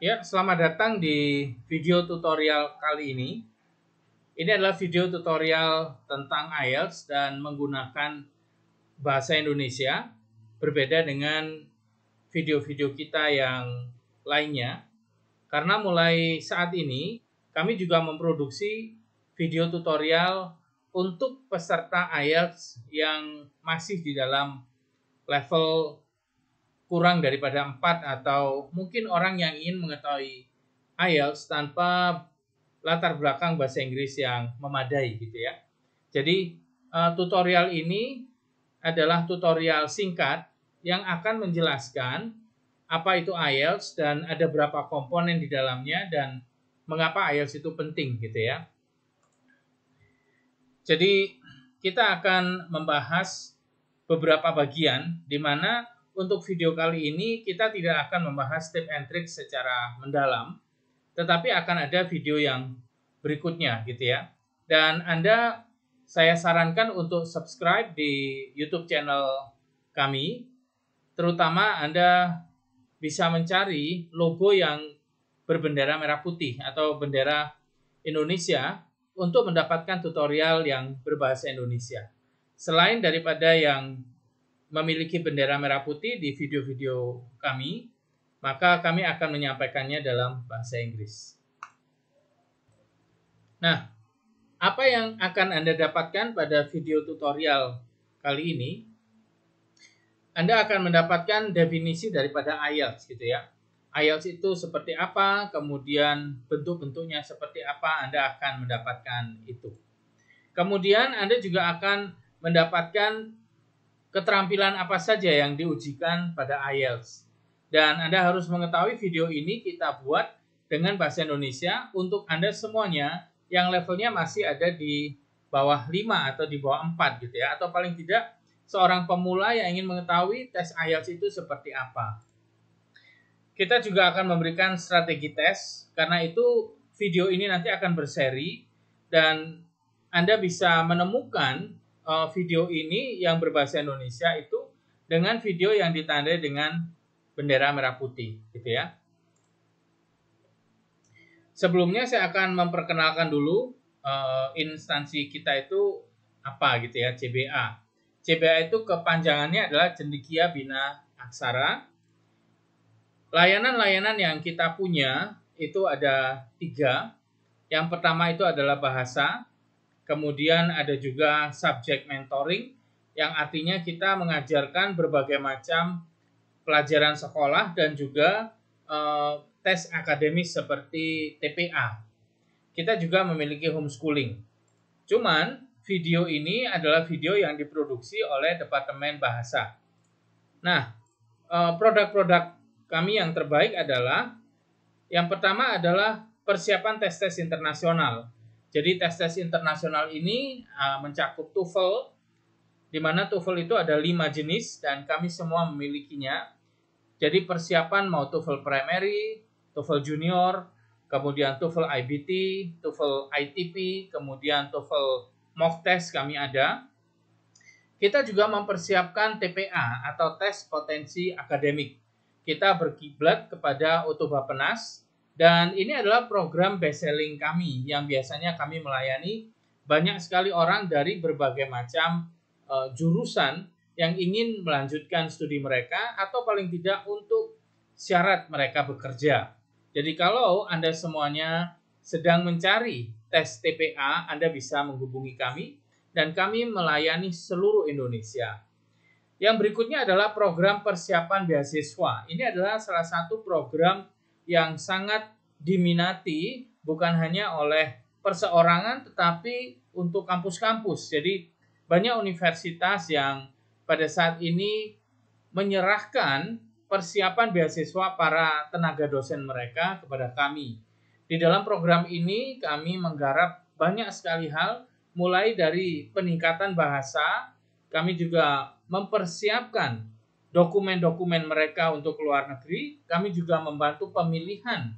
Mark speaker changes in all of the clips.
Speaker 1: Ya, selamat datang di video tutorial kali ini. Ini adalah video tutorial tentang IELTS dan menggunakan bahasa Indonesia, berbeda dengan video-video kita yang lainnya. Karena mulai saat ini, kami juga memproduksi video tutorial untuk peserta IELTS yang masih di dalam level kurang daripada 4 atau mungkin orang yang ingin mengetahui IELTS tanpa latar belakang bahasa Inggris yang memadai gitu ya. Jadi tutorial ini adalah tutorial singkat yang akan menjelaskan apa itu IELTS dan ada berapa komponen di dalamnya dan mengapa IELTS itu penting gitu ya. Jadi kita akan membahas beberapa bagian di mana untuk video kali ini kita tidak akan membahas tips and tricks secara mendalam, tetapi akan ada video yang berikutnya gitu ya. Dan saya sarankan untuk subscribe di YouTube channel kami, terutama Anda bisa mencari logo yang berbendera merah putih atau bendera Indonesia untuk mendapatkan tutorial yang berbahasa Indonesia. Selain daripada yang memiliki bendera merah putih di video-video kami, maka kami akan menyampaikannya dalam bahasa Inggris. Nah, apa yang akan Anda dapatkan pada video tutorial kali ini? Anda akan mendapatkan definisi daripada IELTS gitu ya. IELTS itu seperti apa, kemudian bentuk-bentuknya seperti apa, Anda akan mendapatkan itu. Kemudian Anda juga akan mendapatkan keterampilan apa saja yang diujikan pada IELTS. Dan Anda harus mengetahui video ini kita buat dengan bahasa Indonesia untuk Anda semuanya yang levelnya masih ada di bawah 5 atau di bawah 4 gitu ya. Atau paling tidak seorang pemula yang ingin mengetahui tes IELTS itu seperti apa. Kita juga akan memberikan strategi tes, karena itu video ini nanti akan berseri dan Anda bisa menemukan video ini yang berbahasa Indonesia itu dengan video yang ditandai dengan bendera merah putih gitu ya. Sebelumnya saya akan memperkenalkan dulu instansi kita itu apa gitu ya, CBA. CBA itu kepanjangannya adalah Cendekia Bina Aksara. Layanan-layanan yang kita punya itu ada 3. Yang pertama itu adalah bahasa, kemudian ada juga subject mentoring, yang artinya kita mengajarkan berbagai macam pelajaran sekolah dan juga tes akademis seperti TPA. Kita juga memiliki homeschooling. Cuman video ini adalah video yang diproduksi oleh Departemen Bahasa. Nah, produk-produk kami yang terbaik adalah yang pertama adalah persiapan tes-tes internasional. Jadi tes-tes internasional ini mencakup TOEFL, di mana TOEFL itu ada 5 jenis dan kami semua memilikinya. Jadi persiapan mau TOEFL Primary, TOEFL Junior, kemudian TOEFL IBT, TOEFL ITP, kemudian TOEFL mock test kami ada. Kita juga mempersiapkan TPA atau tes potensi akademik. Kita berkiblat kepada Oto Bappenas dan ini adalah program best selling kami yang biasanya kami melayani banyak sekali orang dari berbagai macam jurusan yang ingin melanjutkan studi mereka atau paling tidak untuk syarat mereka bekerja. Jadi kalau Anda semuanya sedang mencari tes TPA, Anda bisa menghubungi kami dan kami melayani seluruh Indonesia. Yang berikutnya adalah program persiapan beasiswa. Ini adalah salah satu program yang sangat diminati bukan hanya oleh perseorangan tetapi untuk kampus-kampus. Jadi banyak universitas yang pada saat ini menyerahkan persiapan beasiswa para tenaga dosen mereka kepada kami. Di dalam program ini kami menggarap banyak sekali hal, mulai dari peningkatan bahasa, kami juga mempersiapkan dokumen-dokumen mereka untuk luar negeri, kami juga membantu pemilihan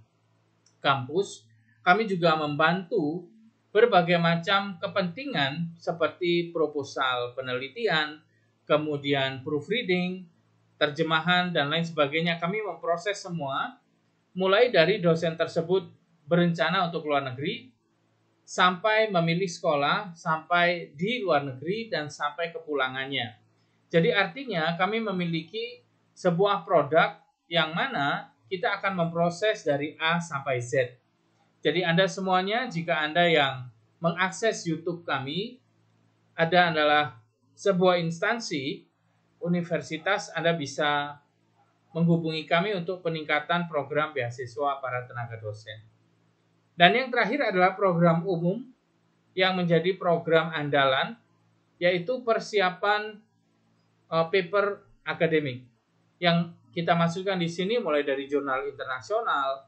Speaker 1: kampus, kami juga membantu berbagai macam kepentingan seperti proposal penelitian, kemudian proofreading, terjemahan, dan lain sebagainya. Kami memproses semua, mulai dari dosen tersebut berencana untuk luar negeri, sampai memilih sekolah, sampai di luar negeri, dan sampai kepulangannya. Jadi artinya kami memiliki sebuah produk yang mana kita akan memproses dari A sampai Z. Jadi Anda semuanya, jika Anda yang mengakses YouTube kami, ada adalah sebuah instansi, universitas, Anda bisa menghubungi kami untuk peningkatan program beasiswa para tenaga dosen. Dan yang terakhir adalah program umum yang menjadi program andalan, yaitu persiapan paper akademik yang kita masukkan di sini mulai dari jurnal internasional,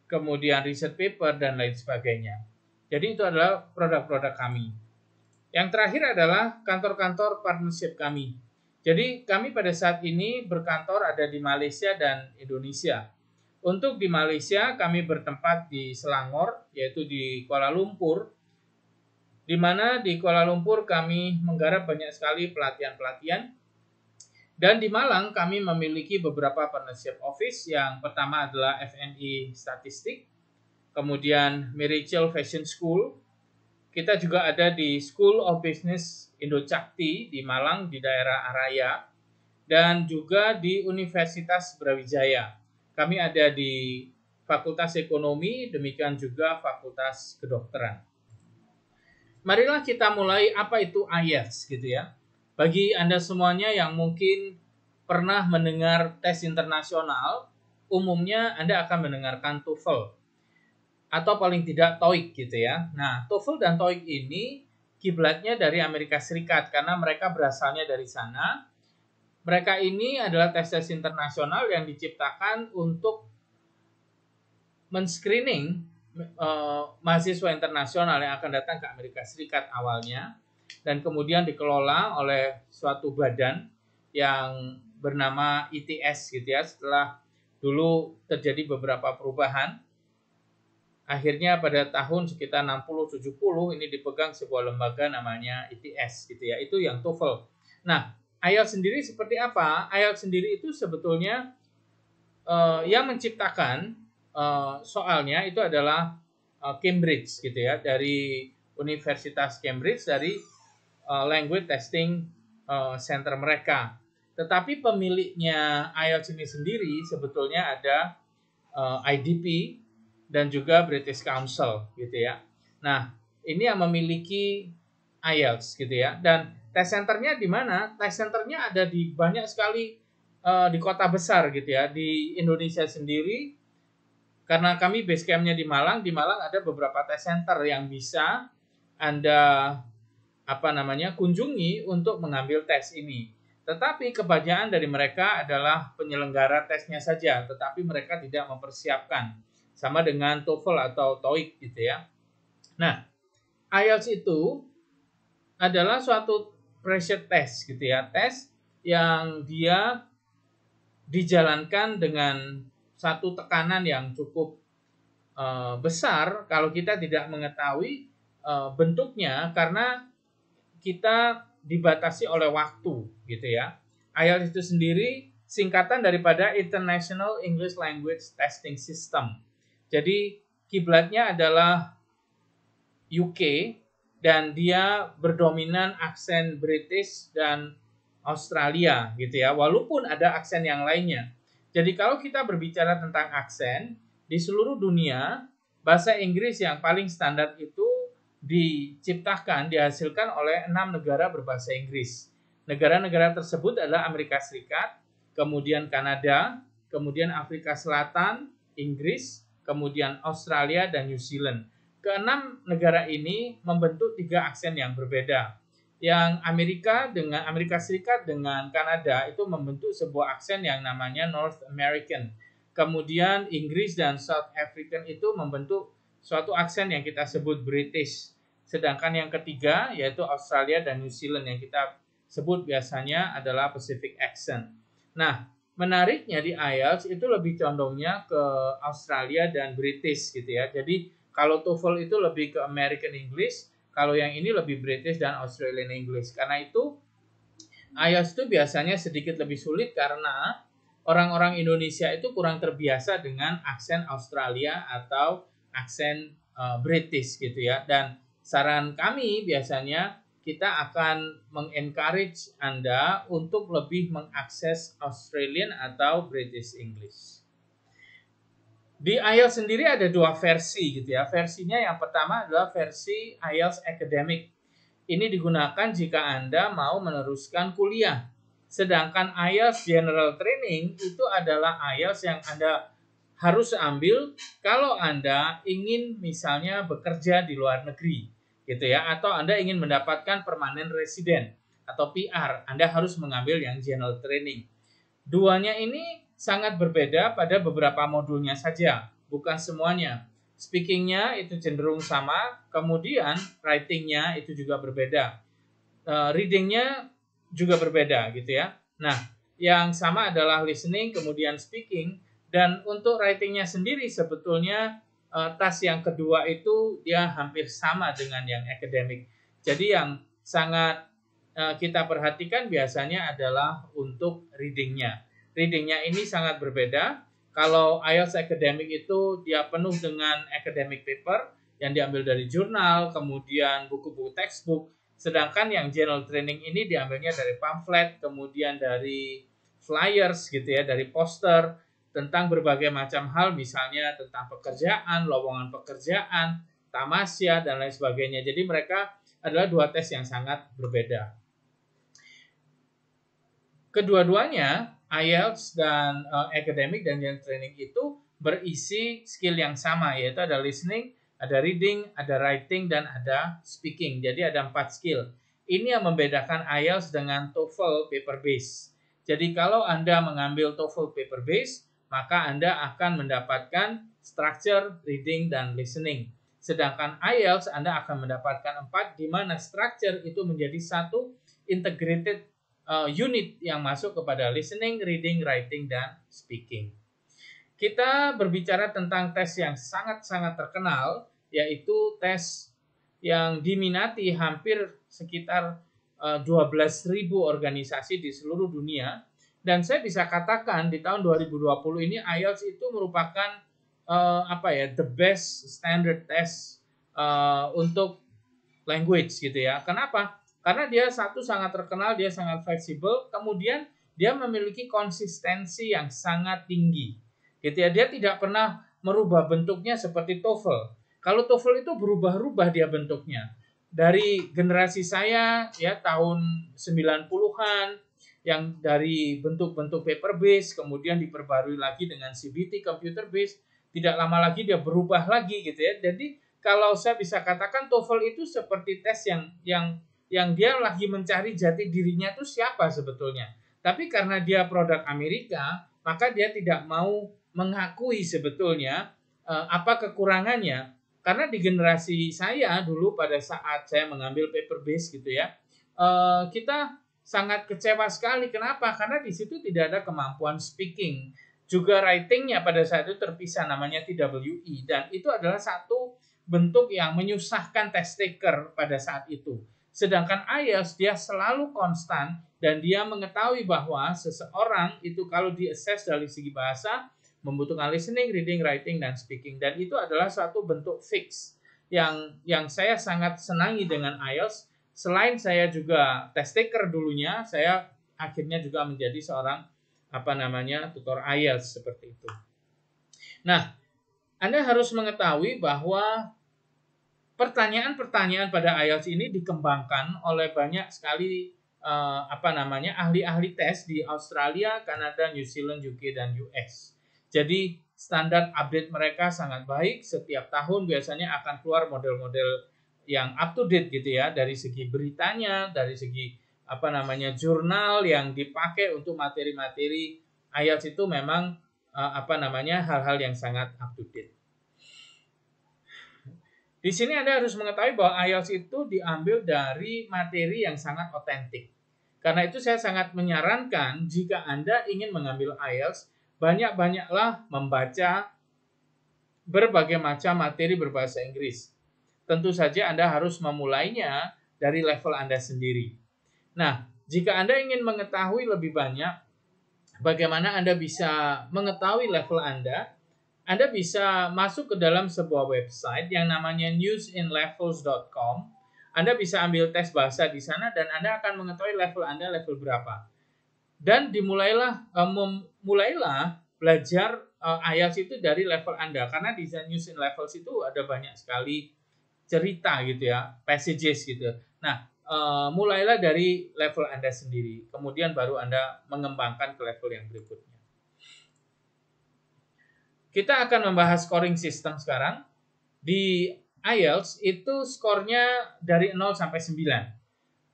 Speaker 1: kemudian research paper, dan lain sebagainya. Jadi itu adalah produk-produk kami. Yang terakhir adalah kantor-kantor partnership kami. Jadi kami pada saat ini berkantor ada di Malaysia dan Indonesia. Untuk di Malaysia kami bertempat di Selangor, yaitu di Kuala Lumpur, di mana di Kuala Lumpur kami menggarap banyak sekali pelatihan-pelatihan. Dan di Malang kami memiliki beberapa partnership office. Yang pertama adalah FNI Statistik, kemudian Miracle Fashion School. Kita juga ada di School of Business Indo-Cakti di Malang di daerah Araya, dan juga di Universitas Brawijaya. Kami ada di Fakultas Ekonomi, demikian juga Fakultas Kedokteran. Marilah kita mulai apa itu IELTS gitu ya. Bagi Anda semuanya yang mungkin pernah mendengar tes internasional, umumnya Anda akan mendengarkan TOEFL atau paling tidak TOEIC gitu ya. Nah, TOEFL dan TOEIC ini kiblatnya dari Amerika Serikat karena mereka berasalnya dari sana. Mereka ini adalah tes-tes internasional yang diciptakan untuk men-screening mahasiswa internasional yang akan datang ke Amerika Serikat awalnya, dan kemudian dikelola oleh suatu badan yang bernama ITS gitu ya. Setelah dulu terjadi beberapa perubahan, akhirnya pada tahun sekitar 60-70 ini dipegang sebuah lembaga namanya ITS gitu ya. Itu yang TOEFL. Nah, IELTS sendiri seperti apa? IELTS sendiri itu sebetulnya yang menciptakan soalnya itu adalah Cambridge gitu ya, dari Universitas Cambridge, dari Language Testing Center mereka. Tetapi pemiliknya IELTS ini sendiri sebetulnya ada IDP dan juga British Council gitu ya. Nah, ini yang memiliki IELTS gitu ya. Dan test centernya di mana? Test centernya ada di banyak sekali di kota besar gitu ya. Di Indonesia sendiri, karena kami base camp-nya di Malang ada beberapa test center yang bisa Anda kunjungi untuk mengambil tes ini. Tetapi kebanyakan dari mereka adalah penyelenggara tesnya saja, tetapi mereka tidak mempersiapkan. Sama dengan TOEFL atau TOEIC gitu ya. Nah, IELTS itu adalah suatu pressure test gitu ya, tes yang dia dijalankan dengan satu tekanan yang cukup besar kalau kita tidak mengetahui bentuknya, karena kita dibatasi oleh waktu gitu ya. IELTS itu sendiri singkatan daripada International English Language Testing System. Jadi kiblatnya adalah UK dan dia berdominan aksen British dan Australia gitu ya, walaupun ada aksen yang lainnya. Jadi kalau kita berbicara tentang aksen, di seluruh dunia bahasa Inggris yang paling standar itu dihasilkan oleh 6 negara berbahasa Inggris. Negara-negara tersebut adalah Amerika Serikat, kemudian Kanada, kemudian Afrika Selatan, Inggris, kemudian Australia dan New Zealand. Keenam negara ini membentuk 3 aksen yang berbeda. Yang Amerika Serikat dengan Kanada itu membentuk sebuah aksen yang namanya North American. Kemudian Inggris dan South African itu membentuk suatu aksen yang kita sebut British. Sedangkan yang ketiga yaitu Australia dan New Zealand yang kita sebut biasanya adalah Pacific accent. Nah, menariknya di IELTS itu lebih condongnya ke Australia dan British gitu ya. Jadi kalau TOEFL itu lebih ke American English, kalau yang ini lebih British dan Australian English. Karena itu IELTS itu biasanya sedikit lebih sulit karena orang-orang Indonesia itu kurang terbiasa dengan aksen Australia atau aksen British gitu ya. Dan saran kami biasanya kita akan mengencourage Anda untuk lebih mengakses Australian atau British English. Di IELTS sendiri ada dua versi gitu ya. Versinya yang pertama adalah versi IELTS Academic. Ini digunakan jika Anda mau meneruskan kuliah. Sedangkan IELTS General Training itu adalah IELTS yang Anda harus ambil kalau Anda ingin misalnya bekerja di luar negeri gitu ya, atau Anda ingin mendapatkan permanent resident atau PR, Anda harus mengambil yang General Training. Duanya ini sangat berbeda pada beberapa modulnya saja, bukan semuanya. Speakingnya itu cenderung sama, kemudian writingnya itu juga berbeda. Readingnya juga berbeda gitu ya. Nah, yang sama adalah listening, kemudian speaking, dan untuk writingnya sendiri sebetulnya task yang kedua itu dia hampir sama dengan yang akademik. Jadi yang sangat kita perhatikan biasanya adalah untuk readingnya. Readingnya ini sangat berbeda. Kalau IELTS Academic itu dia penuh dengan academic paper yang diambil dari jurnal, kemudian buku-buku textbook. Sedangkan yang General Training ini diambilnya dari pamflet, kemudian dari flyers gitu ya, dari poster tentang berbagai macam hal, misalnya tentang pekerjaan, lowongan pekerjaan, tamasya, dan lain sebagainya. Jadi mereka adalah dua tes yang sangat berbeda. Kedua-duanya, IELTS dan Academic dan General Training itu berisi skill yang sama, yaitu ada listening, ada reading, ada writing, dan ada speaking. Jadi ada 4 skill. Ini yang membedakan IELTS dengan TOEFL paper base. Jadi kalau Anda mengambil TOEFL paper base, maka Anda akan mendapatkan structure, reading, dan listening. Sedangkan IELTS Anda akan mendapatkan 4, di mana structure itu menjadi satu integrated unit yang masuk kepada listening, reading, writing, dan speaking. Kita berbicara tentang tes yang sangat-sangat terkenal, yaitu tes yang diminati hampir sekitar 12.000 organisasi di seluruh dunia. Dan saya bisa katakan di tahun 2020 ini IELTS itu merupakan the best standard test untuk language gitu ya. Kenapa? Karena dia satu sangat terkenal, dia sangat fleksibel, kemudian dia memiliki konsistensi yang sangat tinggi. Gitu ya, dia tidak pernah merubah bentuknya seperti TOEFL. Kalau TOEFL itu berubah-ubah dia bentuknya. Dari generasi saya ya tahun 90-an yang dari bentuk-bentuk paper base kemudian diperbarui lagi dengan CBT computer base, tidak lama lagi dia berubah lagi gitu ya. Jadi kalau saya bisa katakan TOEFL itu seperti tes yang dia lagi mencari jati dirinya itu siapa sebetulnya. Tapi karena dia produk Amerika, maka dia tidak mau mengakui sebetulnya apa kekurangannya. Karena di generasi saya dulu pada saat saya mengambil paper base gitu ya, kita sangat kecewa sekali. Kenapa? Karena di situ tidak ada kemampuan speaking. Juga writingnya pada saat itu terpisah, namanya TWE. Dan itu adalah satu bentuk yang menyusahkan test taker pada saat itu. Sedangkan IELTS dia selalu konstan dan dia mengetahui bahwa seseorang itu kalau di-assess dari segi bahasa membutuhkan listening, reading, writing, dan speaking. Dan itu adalah suatu bentuk fix yang saya sangat senangi dengan IELTS. Selain saya juga test taker dulunya, saya akhirnya juga menjadi seorang tutor IELTS seperti itu. Nah, Anda harus mengetahui bahwa pertanyaan-pertanyaan pada IELTS ini dikembangkan oleh banyak sekali ahli-ahli tes di Australia, Kanada, New Zealand, UK, dan US. Jadi standar update mereka sangat baik. Setiap tahun biasanya akan keluar model-model yang up to date gitu ya, dari segi beritanya, dari segi jurnal yang dipakai untuk materi-materi IELTS itu memang hal-hal yang sangat up to date. Di sini Anda harus mengetahui bahwa IELTS itu diambil dari materi yang sangat otentik. Karena itu saya sangat menyarankan jika Anda ingin mengambil IELTS, banyak-banyaklah membaca berbagai macam materi berbahasa Inggris. Tentu saja Anda harus memulainya dari level Anda sendiri. Nah, jika Anda ingin mengetahui lebih banyak bagaimana Anda bisa mengetahui level Anda? Anda bisa masuk ke dalam sebuah website yang namanya newsinlevels.com. Anda bisa ambil tes bahasa di sana dan Anda akan mengetahui level Anda level berapa. Dan mulailah belajar IELTS itu dari level Anda, karena di News in Levels itu ada banyak sekali cerita gitu ya, passages gitu. Nah, mulailah dari level Anda sendiri, kemudian baru Anda mengembangkan ke level yang berikutnya. Kita akan membahas scoring system sekarang. Di IELTS itu skornya dari 0 sampai 9.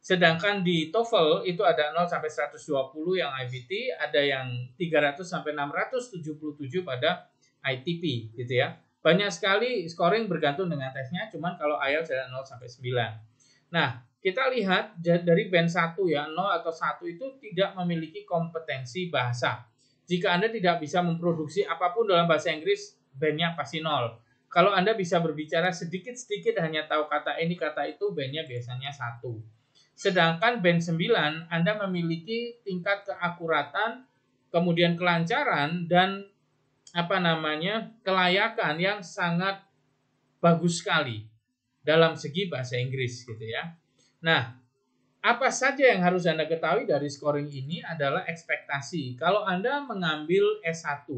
Speaker 1: Sedangkan di TOEFL itu ada 0 sampai 120 yang IBT, ada yang 300 sampai 677 pada ITP gitu ya. Banyak sekali scoring bergantung dengan tesnya, cuman kalau IELTS ada 0 sampai 9. Nah, kita lihat dari band 1 ya, 0 atau 1 itu tidak memiliki kompetensi bahasa. Jika Anda tidak bisa memproduksi apapun dalam bahasa Inggris, bandnya pasti 0. Kalau Anda bisa berbicara sedikit-sedikit hanya tahu kata ini, kata itu, bandnya biasanya 1. Sedangkan band 9, Anda memiliki tingkat keakuratan, kemudian kelancaran, dan kelayakan yang sangat bagus sekali dalam segi bahasa Inggris gitu ya. Nah, apa saja yang harus Anda ketahui dari scoring ini adalah ekspektasi. Kalau Anda mengambil S1,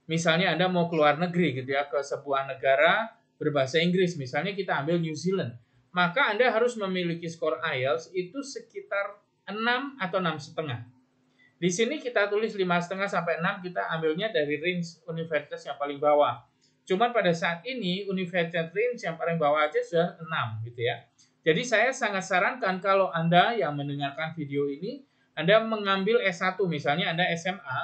Speaker 1: misalnya Anda mau keluar negeri gitu ya, ke sebuah negara berbahasa Inggris, misalnya kita ambil New Zealand, maka Anda harus memiliki skor IELTS itu sekitar 6 atau 6,5. Di sini kita tulis 5,5 sampai 6, kita ambilnya dari range universitas yang paling bawah. Cuman pada saat ini universitas range yang paling bawah aja sudah 6 gitu ya. Jadi saya sangat sarankan kalau Anda yang mendengarkan video ini, Anda mengambil S1, misalnya Anda SMA,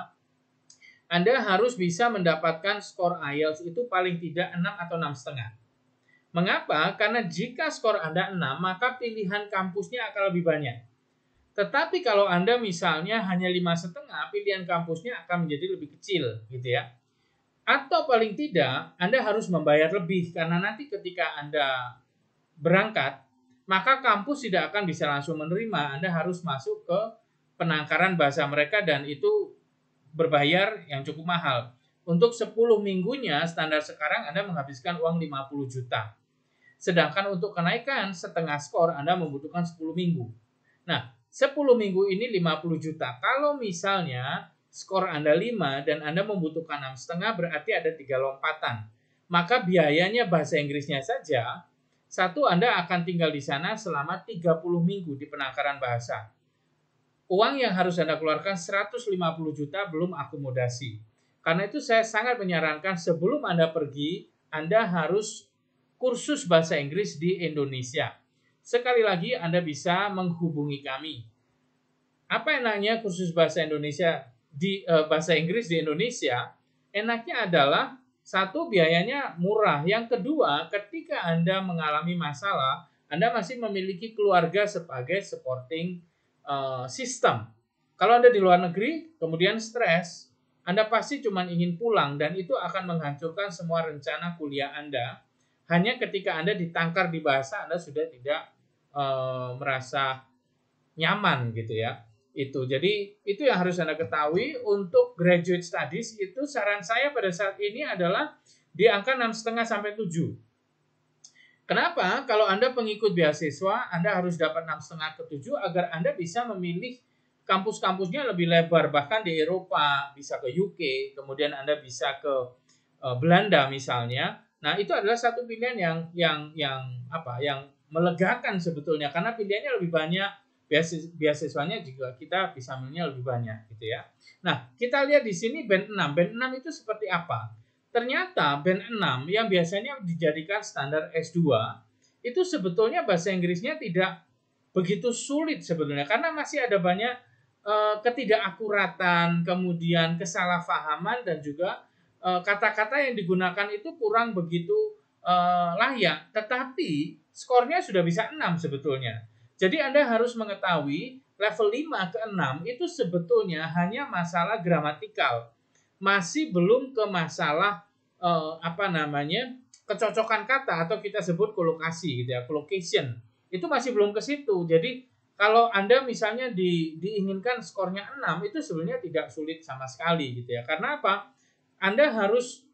Speaker 1: Anda harus bisa mendapatkan skor IELTS itu paling tidak 6 atau 6,5. Mengapa? Karena jika skor Anda 6, maka pilihan kampusnya akan lebih banyak. Tetapi kalau Anda misalnya hanya 5,5, pilihan kampusnya akan menjadi lebih kecil gitu ya. Atau paling tidak, Anda harus membayar lebih, karena nanti ketika Anda berangkat, maka kampus tidak akan bisa langsung menerima. Anda harus masuk ke penangkaran bahasa mereka dan itu berbayar yang cukup mahal. Untuk 10 minggunya standar sekarang Anda menghabiskan uang 50 juta. Sedangkan untuk kenaikan setengah skor Anda membutuhkan 10 minggu. Nah, 10 minggu ini 50 juta. Kalau misalnya skor Anda 5 dan Anda membutuhkan 6,5, berarti ada 3 lompatan. Maka biayanya bahasa Inggrisnya saja, satu, Anda akan tinggal di sana selama 30 minggu di penangkaran bahasa. Uang yang harus Anda keluarkan 150 juta belum akomodasi. Karena itu saya sangat menyarankan sebelum Anda pergi, Anda harus kursus bahasa Inggris di Indonesia. Sekali lagi Anda bisa menghubungi kami. Apa enaknya kursus bahasa Indonesia di bahasa Inggris di Indonesia? Enaknya adalah satu, biayanya murah. Yang kedua, ketika Anda mengalami masalah, Anda masih memiliki keluarga sebagai supporting system. Kalau Anda di luar negeri, kemudian stres, Anda pasti cuma ingin pulang dan itu akan menghancurkan semua rencana kuliah Anda. Hanya ketika Anda ditangkar di bahasa, Anda sudah tidak merasa nyaman gitu ya. Jadi itu yang harus Anda ketahui. Untuk graduate studies itu saran saya pada saat ini adalah di angka 6,5 sampai 7. Kenapa? Kalau Anda pengikut beasiswa, Anda harus dapat 6,5 ke 7 agar Anda bisa memilih kampus-kampusnya lebih lebar, bahkan di Eropa, bisa ke UK, kemudian Anda bisa ke Belanda misalnya. Nah, itu adalah satu pilihan yang melegakan sebetulnya, karena pilihannya lebih banyak. Beasiswanya juga kita bisa milihnya lebih banyak gitu ya. Nah, kita lihat di sini band 6. Band 6 itu seperti apa? Ternyata band 6 yang biasanya dijadikan standar S2 itu sebetulnya bahasa Inggrisnya tidak begitu sulit sebetulnya, karena masih ada banyak ketidakakuratan, kemudian kesalahpahaman, dan juga kata-kata yang digunakan itu kurang begitu layak. Tetapi skornya sudah bisa 6 sebetulnya. Jadi Anda harus mengetahui level 5 ke 6 itu sebetulnya hanya masalah gramatikal. Masih belum ke masalah kecocokan kata atau kita sebut kolokasi gitu ya, collocation. Itu masih belum ke situ. Jadi Kalau Anda misalnya diinginkan skornya 6, itu sebenarnya tidak sulit sama sekali gitu ya. Karena apa? Anda harus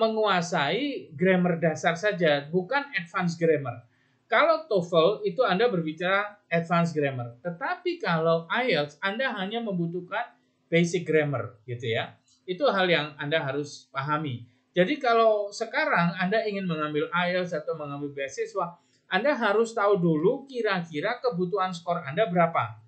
Speaker 1: menguasai grammar dasar saja, bukan advanced grammar. Kalau TOEFL itu Anda berbicara advanced grammar. Tetapi kalau IELTS Anda hanya membutuhkan basic grammar gitu ya. Itu hal yang Anda harus pahami. Jadi kalau sekarang Anda ingin mengambil IELTS atau mengambil beasiswa, Anda harus tahu dulu kira-kira kebutuhan skor Anda berapa.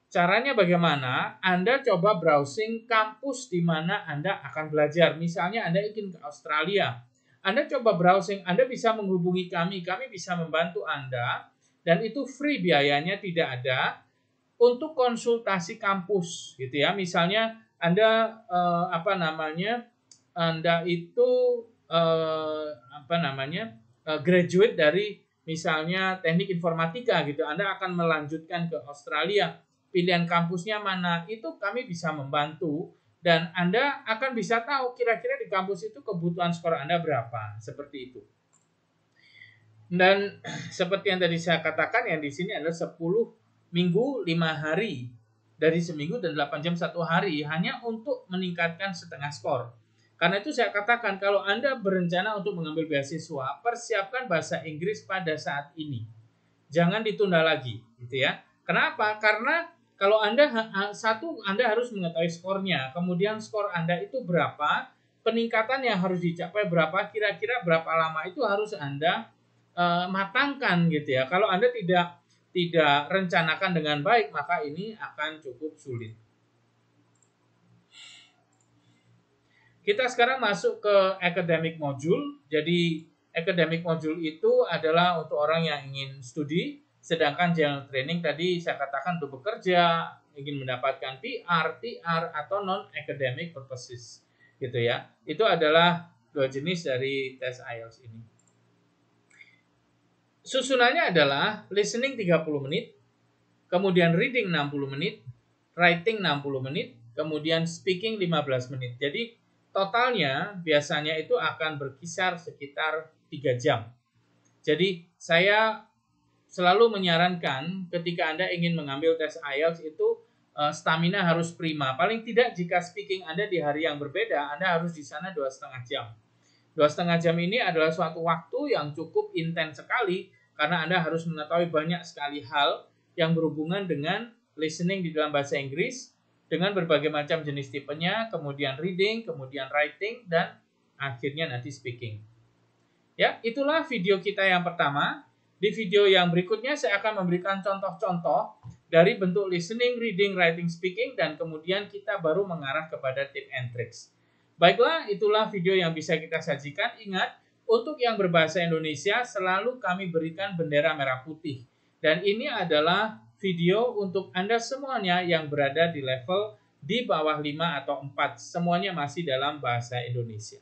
Speaker 1: Caranya bagaimana? Anda coba browsing kampus di mana Anda akan belajar. Misalnya Anda ingin ke Australia. Anda coba browsing, Anda bisa menghubungi kami bisa membantu Anda, dan itu free, biayanya tidak ada, untuk konsultasi kampus gitu ya. Misalnya Anda Anda itu graduate dari misalnya teknik informatika gitu, Anda akan melanjutkan ke Australia, pilihan kampusnya mana, itu kami bisa membantu, dan Anda akan bisa tahu kira-kira di kampus itu kebutuhan skor Anda berapa, seperti itu. Dan seperti yang tadi saya katakan, yang di sini adalah 10 minggu 5 hari, dari seminggu dan 8 jam 1 hari, hanya untuk meningkatkan setengah skor. Karena itu saya katakan, kalau Anda berencana untuk mengambil beasiswa, persiapkan bahasa Inggris pada saat ini. Jangan ditunda lagi, gitu ya. Kenapa? Karena kalau Anda harus mengetahui skornya, kemudian skor Anda itu berapa, peningkatan yang harus dicapai berapa, kira-kira berapa lama, itu harus Anda matangkan gitu ya. Kalau Anda tidak rencanakan dengan baik, maka ini akan cukup sulit. Kita sekarang masuk ke academic module. Jadi academic module itu adalah untuk orang yang ingin studi, sedangkan general training tadi saya katakan untuk bekerja, ingin mendapatkan PR, TR atau non academic purposes gitu ya. Itu adalah dua jenis dari tes IELTS ini. Susunannya adalah listening 30 menit, kemudian reading 60 menit, writing 60 menit, kemudian speaking 15 menit. Jadi totalnya biasanya itu akan berkisar sekitar 3 jam. Jadi saya selalu menyarankan ketika Anda ingin mengambil tes IELTS itu stamina harus prima. Paling tidak jika speaking Anda di hari yang berbeda, Anda harus di sana 2,5 jam. 2,5 jam ini adalah suatu waktu yang cukup intens sekali, karena Anda harus mengetahui banyak sekali hal yang berhubungan dengan listening di dalam bahasa Inggris, dengan berbagai macam jenis tipenya, kemudian reading, kemudian writing, dan akhirnya nanti speaking. Ya, itulah video kita yang pertama. Di video yang berikutnya saya akan memberikan contoh-contoh dari bentuk listening, reading, writing, speaking, dan kemudian kita baru mengarah kepada tip and tricks. Baiklah, itulah video yang bisa kita sajikan. Ingat, untuk yang berbahasa Indonesia selalu kami berikan bendera merah putih. Dan ini adalah video untuk Anda semuanya yang berada di level di bawah 5 atau 4. Semuanya masih dalam bahasa Indonesia.